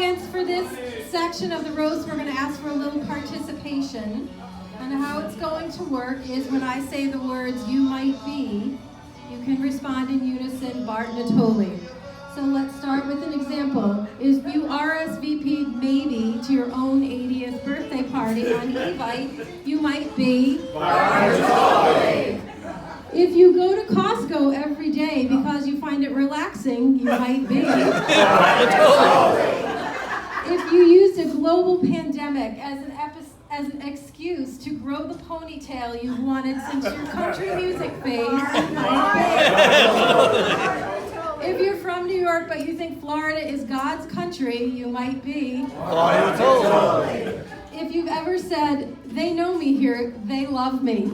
chance for this section of the roast, we're going to ask for a little participation. And how it's going to work is when I say the words "you might be," you can respond in unison, Bart Natoli. So let's start with an example. If you RSVP'd maybe to your own 80th birthday party on Evite, you might be Bart Natoli. If you go to Costco every day because you find it relaxing, you might be Bart Natoli. If you used a global pandemic as an excuse to grow the ponytail you've wanted since your country music phase, if you're from New York but you think Florida is God's country, you might be Florida. If you've ever said, "They know me here, they love me,"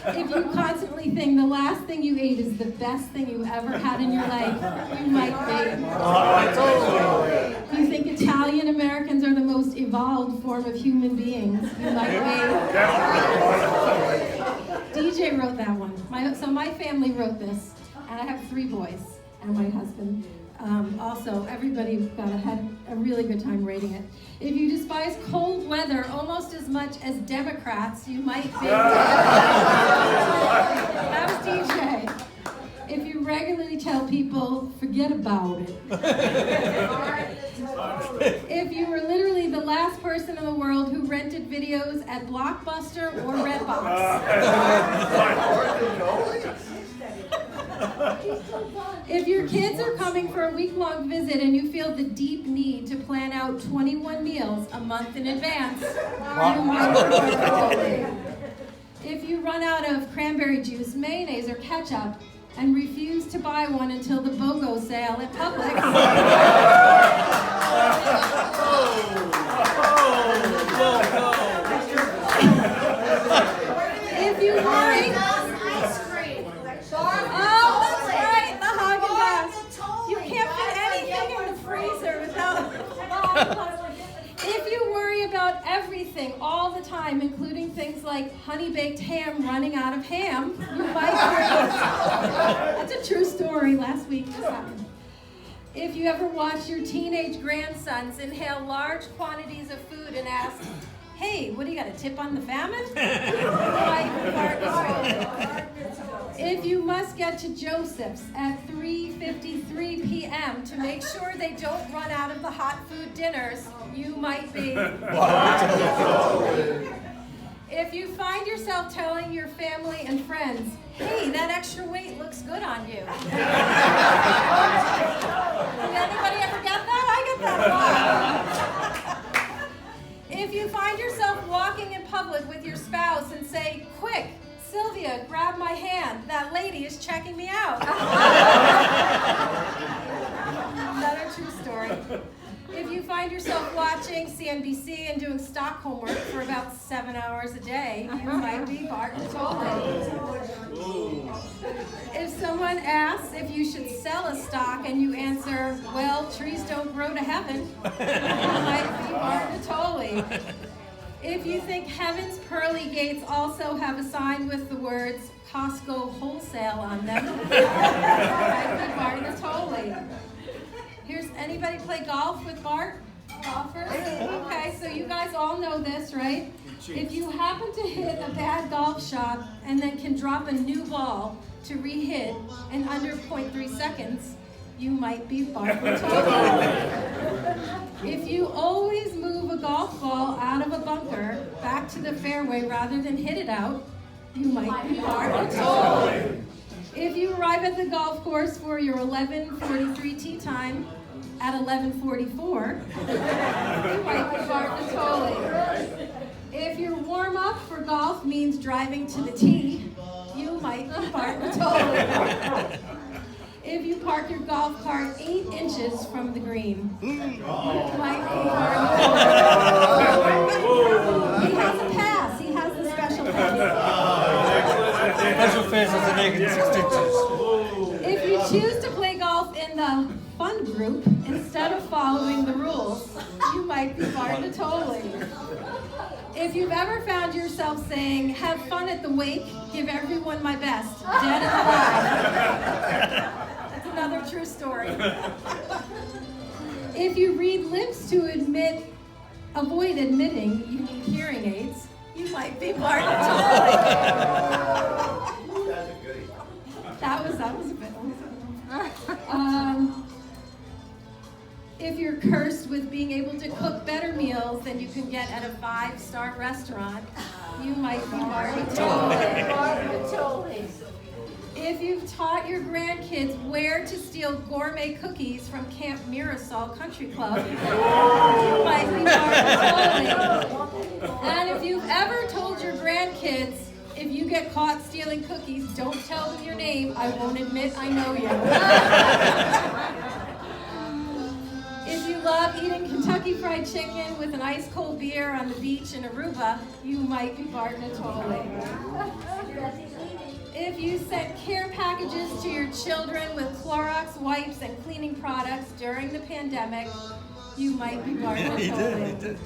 if you constantly think the last thing you ate is the best thing you ever had in your life, you might be. If you think Italian Americans are the most evolved form of human beings, you might be. DJ wrote that one. So my family wrote this, and I have 3 boys and my husband. Also, everybody had a really good time rating it. If you despise cold weather almost as much as Democrats, you might be. That was DJ. If you regularly tell people, "Forget about it." If you were literally the last person in the world who rented videos at Blockbuster or Redbox. If your kids are coming for a week-long visit and you feel the deep need to plan out 21 meals a month in advance, you might be. If you run out of cranberry juice, mayonnaise, or ketchup and refuse to buy one until the BOGO sale at Publix, if you worry... If you worry about everything all the time, including things like honey-baked ham running out of ham, you might be. That's a true story. Last week this happened. If you ever watch your teenage grandsons inhale large quantities of food and ask, "Hey, what do you got, a tip on the famine?" If you must get to Joseph's at 3:53 p.m. to make sure they don't run out of the hot food dinners, you might be. If you find yourself telling your family and friends, "Hey, that extra weight looks good on you." Did anybody ever get that? I get that a lot. If you find yourself walking in public with your spouse and say, "Quick, Sylvia, grab my hand. That lady is checking me out." Another true story. If you find yourself watching CNBC and doing Stockholm work for about 7 hours a day, you might be Bart Natoli. If someone asks if you should sell a stock and you answer, "Well, trees don't grow to heaven," you might be Bart Natoli. If you think heaven's pearly gates also have a sign with the words "Costco wholesale" on them, you might be Bart Natoli. Here's, anybody play golf with Bart? Golfers? Okay, so you guys all know this, right? If you happen to hit a bad golf shot and then can drop a new ball to re-hit in under 0.3 seconds, you might be Bart Natoli. If you always move a golf ball out of a bunker back to the fairway rather than hit it out, you might be Bart Natoli. If you arrive at the golf course for your 11:43 tee time at 11:44, you might be Bart Natoli. If your warm-up for golf means driving to the tee, you might be Bart Natoli. If you park your golf cart 8 inches from the green, you might be Bart Natoli. He has a pass. He has the special pass. Special pass is an egg and 6 inches. If you choose to play golf in the fun group instead of following the rules, you might be Bart Natoli. If you've ever found yourself saying, "Have fun at the wake, give everyone my best, dead and alive," that's a another true story. If you read lips to avoid admitting you need hearing aids, you might be Barto. That was a bit. If you're cursed with being able to cook better meals than you can get at a 5-star restaurant, you might be Barto. If you've taught your grandkids where to steal gourmet cookies from Camp Mirasol Country Club, you might be Barto. And if you've ever told your grandkids, if you get caught stealing cookies, don't tell them your name. I won't admit I know you. If you love eating Kentucky Fried Chicken with an ice cold beer on the beach in Aruba, you might be Barto. If you sent care packages to your children with Clorox wipes and cleaning products during the pandemic, you might be Barto. He did.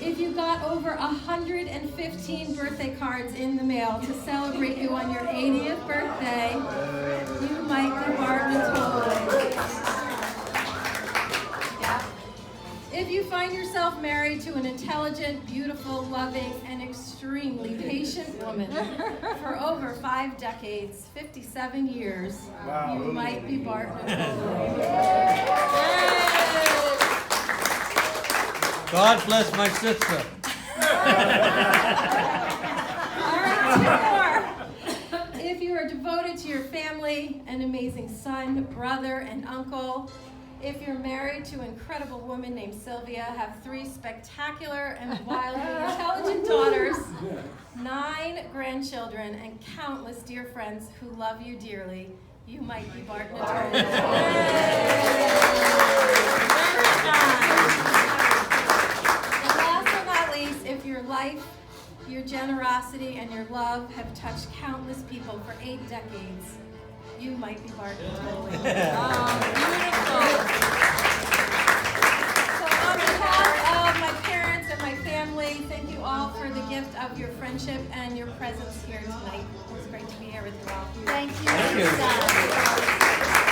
If you got over 115 birthday cards in the mail to celebrate you on your 80th birthday, you might be Barto. Yeah. If you find yourself married to an intelligent, beautiful, loving, and extremely patient woman for over 5 decades, 57 years, you might be Barto. God bless my sister. All right, 2 more. If you are devoted to your family, an amazing son, brother, and uncle, if you're married to an incredible woman named Sylvia, have 3 spectacular and wildly intelligent daughters, 9 grandchildren, and countless dear friends who love you dearly, you might be Barto. If your life, your generosity, and your love have touched countless people for 8 decades, you might be Barto. Beautiful. So on behalf of my parents and my family, thank you all for the gift of your friendship and your presence here tonight. It was great to be here with you all. Thank you. Thank you.